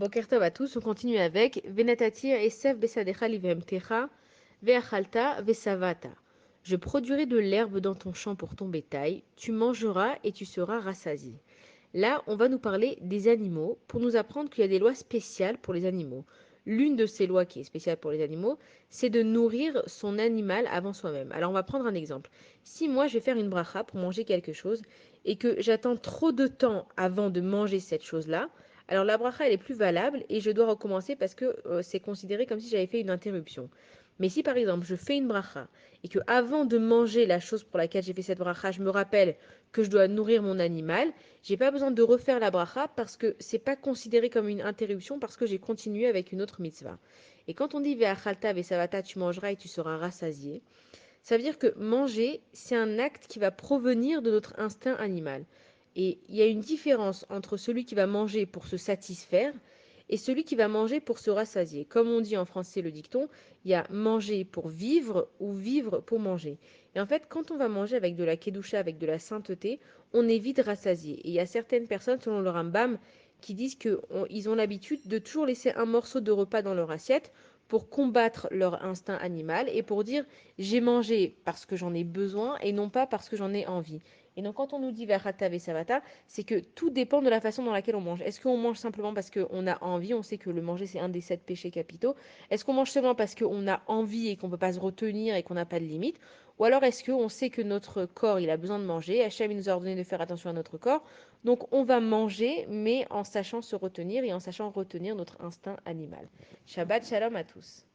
Boker Tov à tous, on continue avec Venatatir Esev Besadecha Livemtecha Veachalta Vesavata. Je produirai de l'herbe dans ton champ pour ton bétail, tu mangeras et tu seras rassasié. Là, on va nous parler des animaux pour nous apprendre qu'il y a des lois spéciales pour les animaux. L'une de ces lois qui est spéciale pour les animaux, c'est de nourrir son animal avant soi-même. Alors on va prendre un exemple. Si moi je vais faire une bracha pour manger quelque chose et que j'attends trop de temps avant de manger cette chose-là, alors la bracha elle est plus valable et je dois recommencer parce que c'est considéré comme si j'avais fait une interruption. Mais si par exemple je fais une bracha et que avant de manger la chose pour laquelle j'ai fait cette bracha, je me rappelle que je dois nourrir mon animal, j'ai pas besoin de refaire la bracha parce que c'est pas considéré comme une interruption parce que j'ai continué avec une autre mitzvah. Et quand on dit ve'achalta ve'savata, tu mangeras et tu seras rassasié, ça veut dire que manger, c'est un acte qui va provenir de notre instinct animal. Et il y a une différence entre celui qui va manger pour se satisfaire et celui qui va manger pour se rassasier. Comme on dit en français le dicton, il y a manger pour vivre ou vivre pour manger. Et en fait, quand on va manger avec de la kedusha, avec de la sainteté, on est vite rassasié. Et il y a certaines personnes, selon le Rambam, qui disent qu'ils ont l'habitude de toujours laisser un morceau de repas dans leur assiette pour combattre leur instinct animal et pour dire j'ai mangé parce que j'en ai besoin et non pas parce que j'en ai envie. Et donc quand on nous dit Vachata Vesavata, c'est que tout dépend de la façon dans laquelle on mange. Est-ce qu'on mange simplement parce qu'on a envie? On sait que le manger c'est un des 7 péchés capitaux. Est-ce qu'on mange seulement parce qu'on a envie et qu'on ne peut pas se retenir et qu'on n'a pas de limite? Ou alors est-ce qu'on sait que notre corps il a besoin de manger? Hachem il nous a ordonné de faire attention à notre corps. Donc on va manger mais en sachant se retenir et en sachant retenir notre instinct animal. Shabbat shalom à tous.